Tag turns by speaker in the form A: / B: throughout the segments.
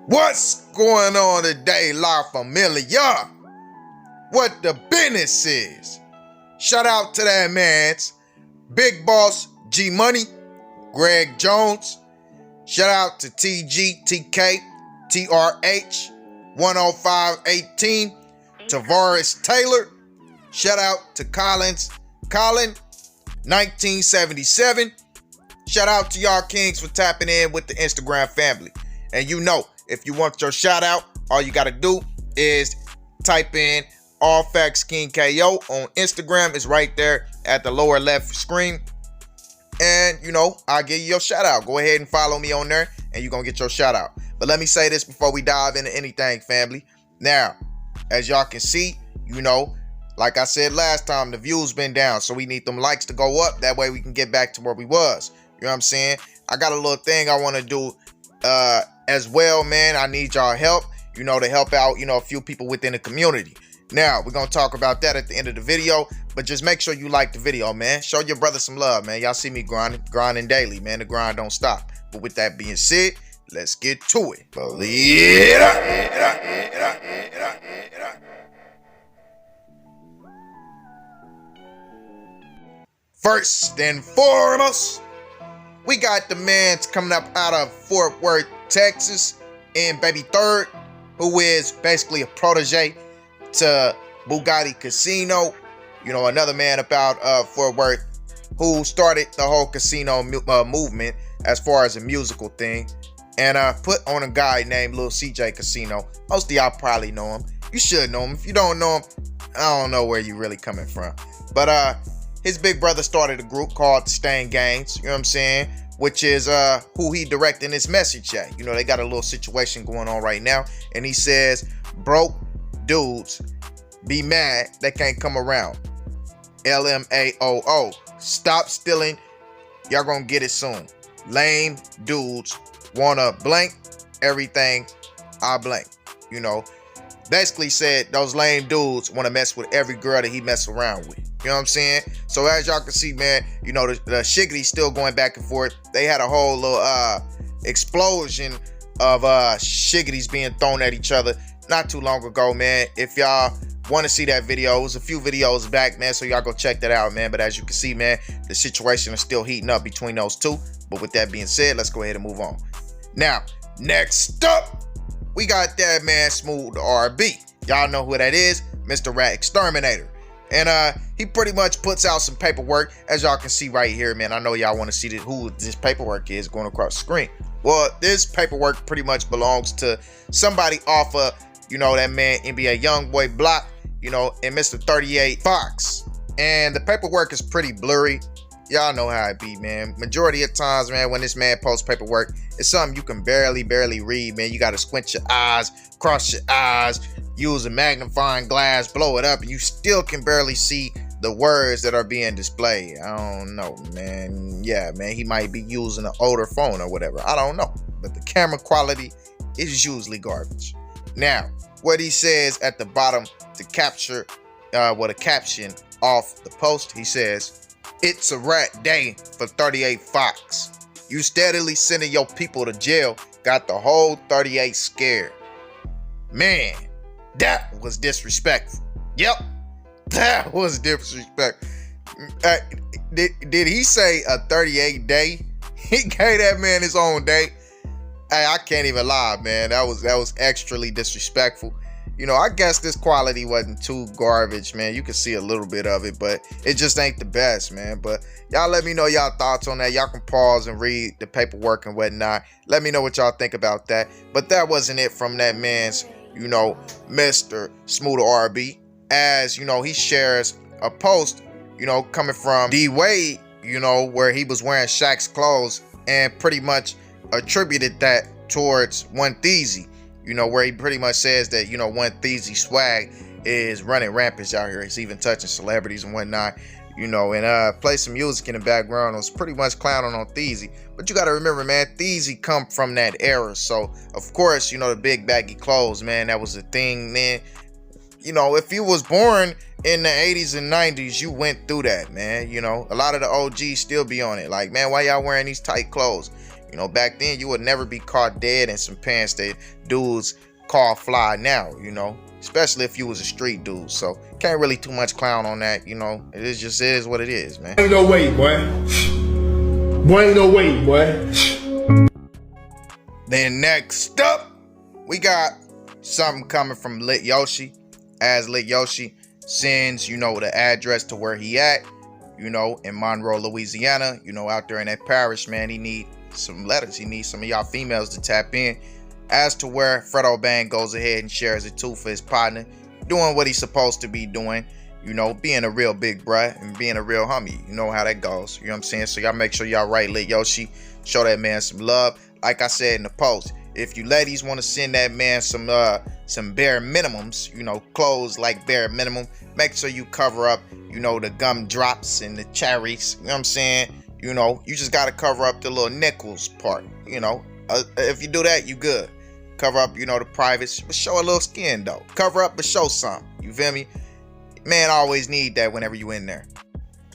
A: What's going on today, La Familia? What the business is? Shout out to that man's Big Boss G Money, Greg Jones. Shout out to TG, TK, TRH, 10518, Tavares Taylor. Shout out to Colin, 1977. Shout out to y'all kings for tapping in with the Instagram family. And you know, if you want your shout out, all you gotta do is type in All Facts King KO on Instagram. It's right there at the lower left screen. And you know, I'll give you your shout out. Go ahead and follow me on there and you're gonna get your shout out. But let me say this before we dive into anything, family. Now, as y'all can see, you know, like I said last time, the views been down. So we need them likes to go up. That way we can get back to where we was. You know what I'm saying? I got a little thing I want to do as well, man. I need y'all help, you know, to help out, you know, a few people within the community. Now, we're going to talk about that at the end of the video, but just make sure you like the video, man. Show your brother some love, man. Y'all see me grinding daily, man. The grind don't stop. But with that being said, let's get to it. Believe First and foremost, we got the man's coming up out of Fort Worth, Texas, in Baby Third, who is basically a protege to Bugatti Casino. You know, another man about Fort Worth who started the whole casino movement as far as a musical thing, and put on a guy named Lil CJ Casino. Most of y'all probably know him. You should know him. If you don't know him, I don't know where you really coming from. But his big brother started a group called the Stain Gangs, you know what I'm saying? Which is who he directing this message at. You know, they got a little situation going on right now. And he says, broke dudes be mad they can't come around. LMAOO. Stop stealing. Y'all gonna get it soon. Lame dudes wanna blank everything I blank. You know, basically said those lame dudes wanna mess with every girl that he mess around with. You know what I'm saying? So as y'all can see, man, you know, the shiggity's still going back and forth. They had a whole little explosion of shiggities being thrown at each other not too long ago, man. If y'all want to see that video, it was a few videos back, man, so y'all go check that out, man. But as you can see, man, the situation is still heating up between those two. But with that being said, let's go ahead and move on. Now, next up, we got that man Smoove the RB. Y'all know who that is, Mr. Rat Exterminator. And he pretty much puts out some paperwork, as y'all can see right here, man. I know y'all want to see who this paperwork is going across the screen. Well, this paperwork pretty much belongs to somebody off of, you know, that man NBA YoungBoy block, you know, and Mr. 38 Fox. And the paperwork is pretty blurry. Y'all know how it be, man. Majority of times, man, when this man posts paperwork, it's something you can barely read, man. You got to squint your eyes, cross your eyes, use a magnifying glass, blow it up, and you still can barely see the words that are being displayed. I don't know, man. Yeah, man, he might be using an older phone or whatever. I don't know. But the camera quality is usually garbage. Now, what he says at the bottom to capture what a caption off the post, he says, "It's a rat day for 38 Fox. You steadily sending your people to jail got the whole 38 scared." Man, that was disrespectful. Yep, that was disrespectful. Did he say a 38 day? He gave that man his own day. Hey, I can't even lie, man. That was extremely disrespectful. You know, I guess this quality wasn't too garbage, man. You can see a little bit of it, but it just ain't the best, man. But y'all let me know y'all thoughts on that. Y'all can pause and read the paperwork and whatnot. Let me know what y'all think about that. But that wasn't it from that man's, you know, Mr. Smoove the RB. As, you know, he shares a post, you know, coming from D Wade, you know, where he was wearing Shaq's clothes and pretty much attributed that towards One Theezy. You know, where he pretty much says that, you know, One Theezy swag is running rampant out here. It's even touching celebrities and whatnot, you know, and play some music in the background. It was pretty much clowning on Theezy. But you got to remember, man, Theezy come from that era. So, of course, you know, the big baggy clothes, man, that was a thing, man. You know, if you was born in the 80s and 90s, you went through that, man. You know, a lot of the OGs still be on it. Like, man, why y'all wearing these tight clothes? You You know, back then you would never be caught dead in some pants that dudes call fly now, you know, especially if you was a street dude. So can't really too much clown on that, you know. It is what it is, man.
B: Ain't no way, boy. Boy, ain't no way, boy.
A: Then next up, we got something coming from Lit Yoshi, as Lit Yoshi sends, you know, the address to where he at, you know, in Monroe, Louisiana, you know, out there in that parish, man. He need some letters. He needs some of y'all females to tap in as to where Fredo Bang goes ahead and shares it too for his partner, doing what he's supposed to be doing, you know, being a real big bruh and being a real homie. You know how that goes, you know what I'm saying? So y'all make sure y'all write Lit Yoshi, show that man some love. Like I said in the post, if you ladies want to send that man some bare minimums, you know, clothes like bare minimum, make sure you cover up, you know, the gumdrops and the cherries, you know what I'm saying? You know, you just got to cover up the little nickels part, you know. If you do that, you good. Cover up, you know, the privates, but show a little skin though. Cover up, but show some. You feel me? Man, always need that whenever you in there.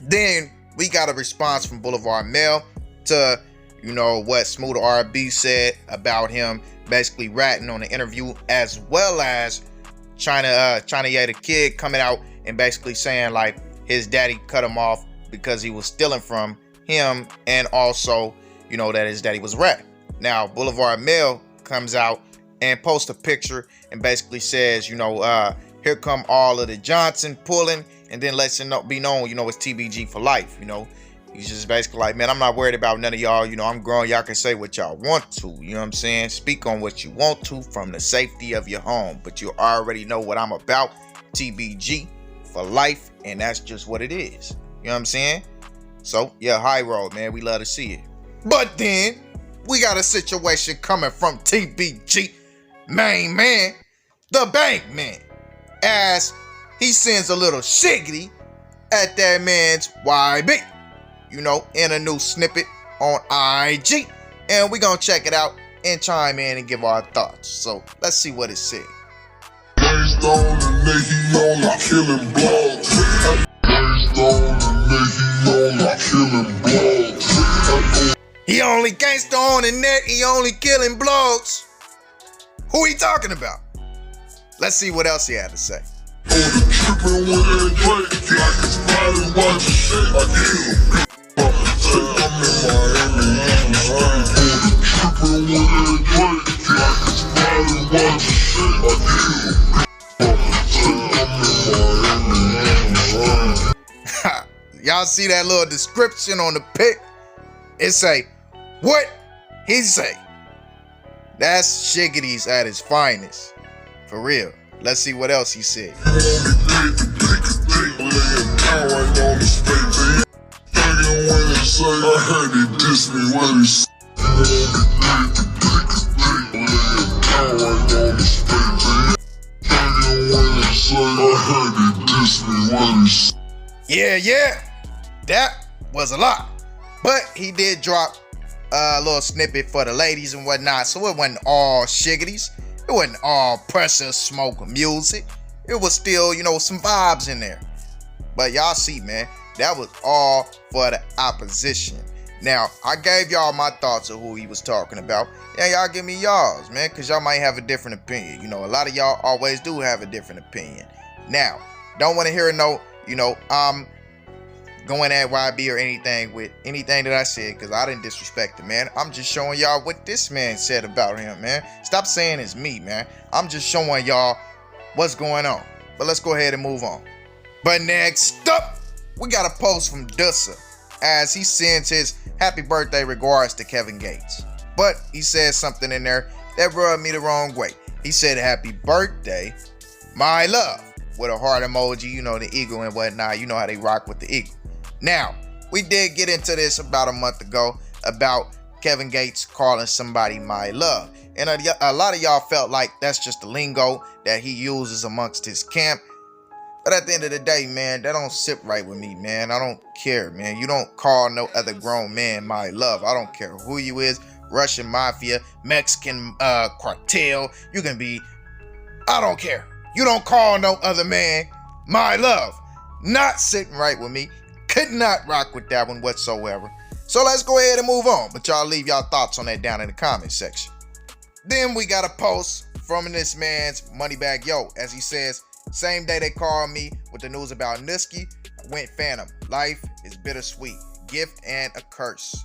A: Then we got a response from Boulevard MEL to, you know, what Smoove the R&B said about him basically ratting on the interview, as well as CHINAY the Kid coming out and basically saying like his daddy cut him off because he was stealing from him, and also, you know, that his daddy was ratting. Now Boulevard MEL comes out and posts a picture and basically says, you know, here come all of the Johnson pulling, and then lets it be known, you know, it's TBG for life. You know, he's just basically like, man, I'm not worried about none of y'all. You know, I'm grown. Y'all can say what y'all want to. You know what I'm saying? Speak on what you want to from the safety of your home. But you already know what I'm about. TBG for life. And that's just what it is. You know what I'm saying? So, yeah, high road, man. We love to see it. But then we got a situation coming from TBG main man, the bank man, as he sends a little shiggity at that man's YB, you know, in a new snippet on IG. And we're going to check it out and chime in and give our thoughts. So let's see what it said. He only gangsta on the net, he only killing blogs. Who he talking about? Let's see what else he had to say. Y'all see that little description on the pic? It say, what he say? That's Shiggity's at his finest. For real. Let's see what else he said. Yeah. That was a lot. But he did drop a little snippet for the ladies and whatnot, so it wasn't all shiggities. It wasn't all pressure smoke music. It was still, you know, some vibes in there. But y'all see, man, that was all for the opposition. Now, I gave y'all my thoughts of who he was talking about. Yeah, y'all give me y'all's, man, because y'all might have a different opinion. You know, a lot of y'all always do have a different opinion. Now, don't want to hear no, you know, going at YB or anything with anything that I said, because I didn't disrespect him, man. I'm just showing y'all what this man said about him, man. Stop saying it's me, man. I'm just showing y'all what's going on. But let's go ahead and move on. But next up, we got a post from Dussa as he sends his happy birthday regards to Kevin Gates. But he says something in there that rubbed me the wrong way. He said, happy birthday, my love, with a heart emoji, you know, the eagle and whatnot. You know how they rock with the eagle. Now, we did get into this about a month ago about Kevin Gates calling somebody my love. And a lot of y'all felt like that's just the lingo that he uses amongst his camp. But at the end of the day, man, that don't sit right with me, man. I don't care, man. You don't call no other grown man my love. I don't care who you is, Russian mafia, Mexican cartel. You can be, I don't care. You don't call no other man my love. Not sitting right with me. Could not rock with that one whatsoever. So let's go ahead and move on. But y'all leave y'all thoughts on that down in the comment section. Then we got a post from this man's Moneybag Yo, as he says, same day they called me with the news about Niski, went phantom. Life is bittersweet, gift and a curse.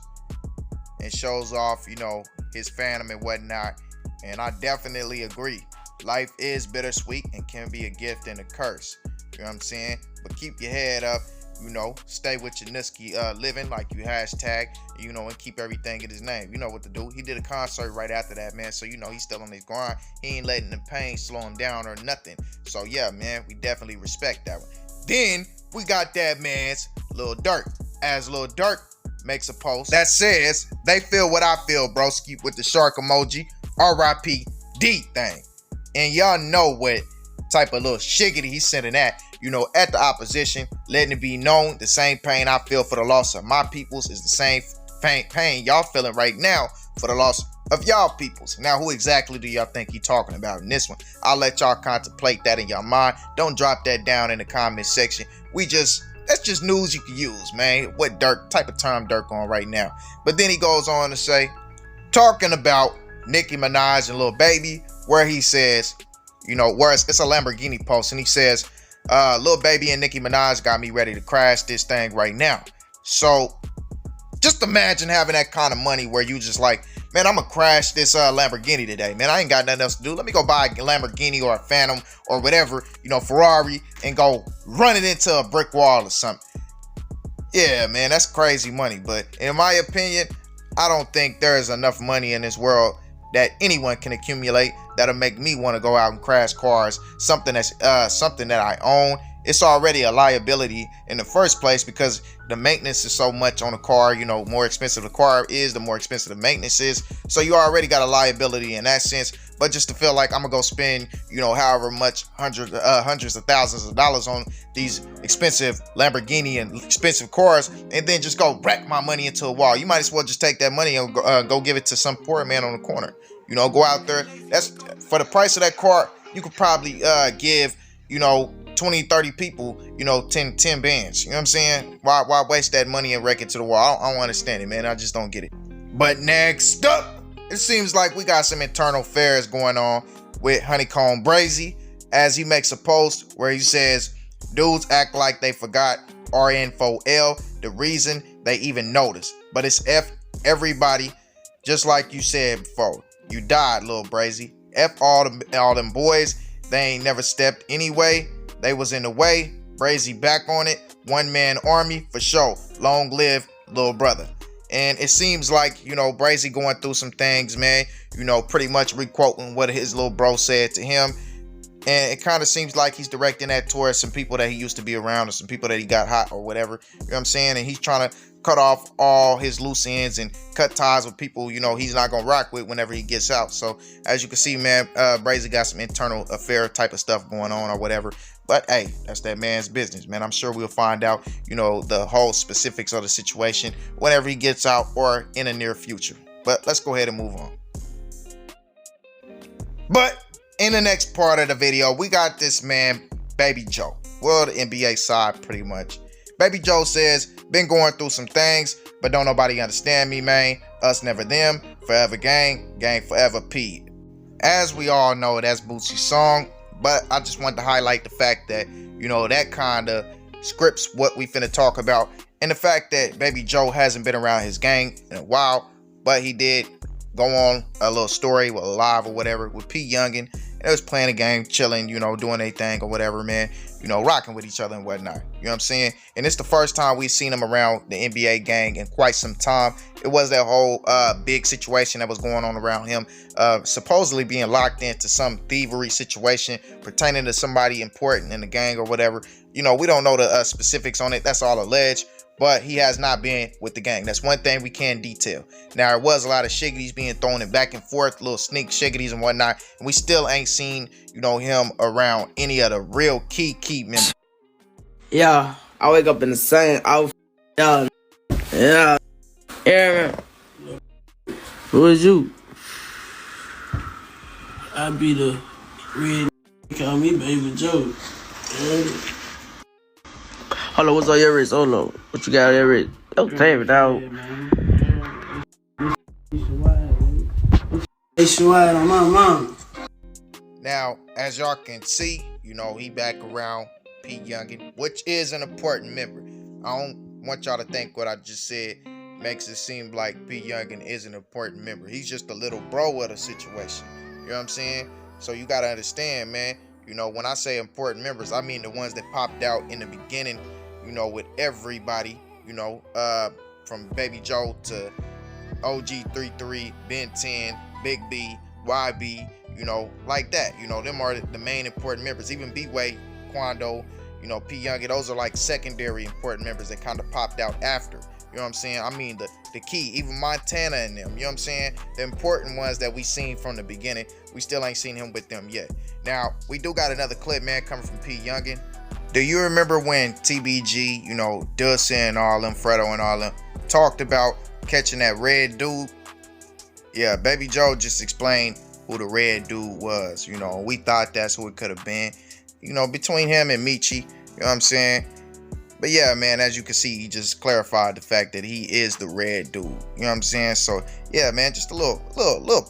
A: And shows off, you know, his phantom and whatnot. And I definitely agree. Life is bittersweet and can be a gift and a curse. You know what I'm saying? But keep your head up. You know, stay with your Niski living, like you hashtag, you know, and keep everything in his name. You know what to do. He did a concert right after that, man. So, you know, he's still on his grind. He ain't letting the pain slow him down or nothing. So, yeah, man, we definitely respect that one. Then we got that man's Lil Durk. As Lil Durk makes a post that says, they feel what I feel, broski, with the shark emoji, RIP D thing. And y'all know what type of little shiggity he's sending that. You know, at the opposition, letting it be known the same pain I feel for the loss of my peoples is the same pain y'all feeling right now for the loss of y'all peoples. Now, who exactly do y'all think he talking about in this one? I'll let y'all contemplate that in your mind. Don't drop that down in the comment section. That's just news you can use, man. What type of time Durk on right now? But then he goes on to say, talking about Nicki Minaj and Lil Baby, where he says, you know, where it's a Lamborghini post, and he says, Lil Baby and Nicki Minaj got me ready to crash this thing right now. So just imagine having that kind of money where you just like, man, I'm gonna crash this Lamborghini today, man. I ain't got nothing else to do. Let me go buy a Lamborghini or a Phantom or whatever, you know, Ferrari, and go run it into a brick wall or something. Yeah, man, that's crazy money. But in my opinion, I don't think there is enough money in this world that anyone can accumulate that'll make me want to go out and crash cars, something that I own. It's already a liability in the first place because the maintenance is so much on a car. You know, more expensive the car is, the more expensive the maintenance is. So you already got a liability in that sense. But just to feel like I'm gonna go spend, you know, however much hundreds of thousands of dollars on these expensive Lamborghini and expensive cars, and then just go wreck my money into a wall. You might as well just take that money and go give it to some poor man on the corner. You know, go out there. That's for the price of that car. You could probably give, you know, 20, 30 people, you know, 10 bands. You know what I'm saying? Why waste that money and wreck it to the wall? I don't understand it, man. I just don't get it. But next up, it seems like we got some internal affairs going on with Honeycomb Brazy, as he makes a post where he says, dudes act like they forgot RN4L, the reason they even noticed. But it's F everybody, just like you said before. You died, Lil Brazy. F all them boys. They ain't never stepped anyway. They was in the way. Brazy back on it. One man army for sure. Long live Lil Brother. And it seems like, you know, Brazy going through some things, man. You know, pretty much requoting what his little bro said to him. And it kind of seems like he's directing that towards some people that he used to be around or some people that he got hot or whatever. You know what I'm saying? And he's trying to cut off all his loose ends and cut ties with people, you know, he's not going to rock with whenever he gets out. So as you can see, man, Brazy got some internal affair type of stuff going on or whatever. But hey, that's that man's business, man. I'm sure we'll find out, you know, the whole specifics of the situation whenever he gets out or in the near future. But let's go ahead and move on. But in the next part of the video, we got this man, BabyJ. Well, the NBA side, pretty much. BabyJ says, been going through some things, but don't nobody understand me, man. Us never them, forever gang, gang forever P. As we all know, that's Bootsy's song, but I just wanted to highlight the fact that, you know, that kind of scripts what we finna talk about, and the fact that BabyJ hasn't been around his gang in a while, but he did go on a little story with live or whatever with P Youngin. They was playing a game, chilling, you know, doing their thing or whatever, man, you know, rocking with each other and whatnot. You know what I'm saying? And it's the first time we've seen him around the NBA gang in quite some time. It was that whole big situation that was going on around him, supposedly being locked into some thievery situation pertaining to somebody important in the gang or whatever. You know, we don't know the specifics on it. That's all alleged. But he has not been with the gang. That's one thing we can detail. Now, there was a lot of shiggities being thrown in back and forth, little sneak shiggities and whatnot. And we still ain't seen, you know, him around any of the real key members.
C: Yeah, I wake up in the same outfit. Yeah. Aaron. Who is you?
D: I be the red. Call me BabyJ.
C: Hold on, what's on your wrist? Hold on. What you got on your wrist? Your favorite dog.
D: Yeah, man. It's wide on my mom.
A: Now, as y'all can see, you know, he back around P Youngin, which is an important member. I don't want y'all to think what I just said makes it seem like P Youngin is an important member. He's just a little bro of the situation. You know what I'm saying? So you gotta understand, man. You know, when I say important members, I mean the ones that popped out in the beginning, you know, with everybody, you know, from BabyJ to OG33, Ben 10, Big B, YB, you know, like that. You know, them are the main important members. Even B-Way, Quando, you know, P Youngin, those are like secondary important members that kind of popped out after. You know what I'm saying? I mean, the key, even Montana and them, you know what I'm saying? The important ones that we seen from the beginning, we still ain't seen him with them yet. Now, we do got another clip, man, coming from P Youngin. Do you remember when TBG, you know, Dustin and all them, Fredo and all them, talked about catching that red dude? Yeah, BabyJ just explained who the red dude was. You know, we thought that's who it could have been. You know, between him and Michi, you know what I'm saying? But yeah, man, as you can see, he just clarified the fact that he is the red dude. You know what I'm saying? So yeah, man, just a little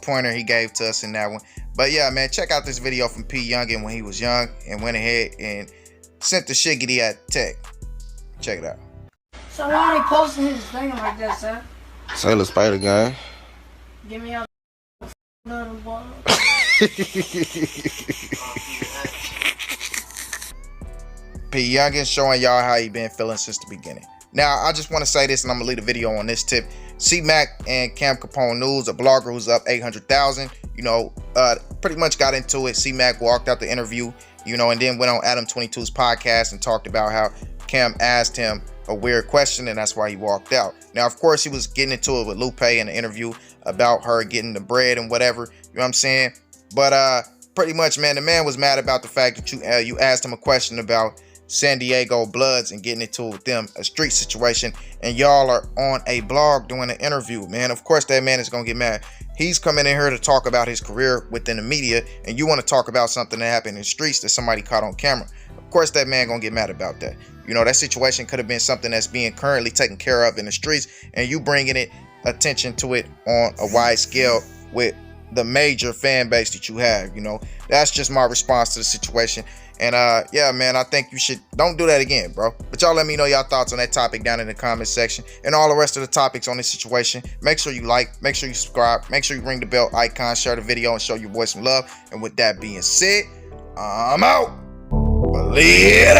A: pointer he gave to us in that one. But yeah, man, check out this video from P Youngin when he was young and went ahead and sent the shiggity at Tech. Check it out.
E: So why are they posting his thing like that, sir?
F: Sailor Spider Gang.
E: Give me a little boy.
A: P Youngin showing y'all how he been feeling since the beginning. Now, I just want to say this, and I'm gonna leave the video on this tip. C-Mac and Cam Capone News, a blogger who's up 800,000, you know, pretty much got into it. C-Mac walked out the interview, you know, and then went on Adam 22's podcast and talked about how Cam asked him a weird question, and that's why he walked out. Now, of course, he was getting into it with Lupe in the interview about her getting the bread and whatever, you know what I'm saying? But pretty much, man, the man was mad about the fact that you asked him a question about San Diego Bloods and getting into it with them, a street situation, and y'all are on a blog doing an interview, man. Of course that man is gonna get mad. He's coming in here to talk about his career within the media, and you want to talk about something that happened in the streets that somebody caught on camera. Of course that man gonna get mad about that. You know, that situation could have been something that's being currently taken care of in the streets, and you bringing it attention to it on a wide scale with the major fan base that you have. You know, that's just my response to the situation. And yeah, man, I think you should don't do that again, bro. But y'all let me know y'all thoughts on that topic down in the comment section, and all the rest of the topics on this situation. Make sure you like, make sure you subscribe, make sure you ring the bell icon, share the video, and show your boy some love. And with that being said, I'm out. Believe it.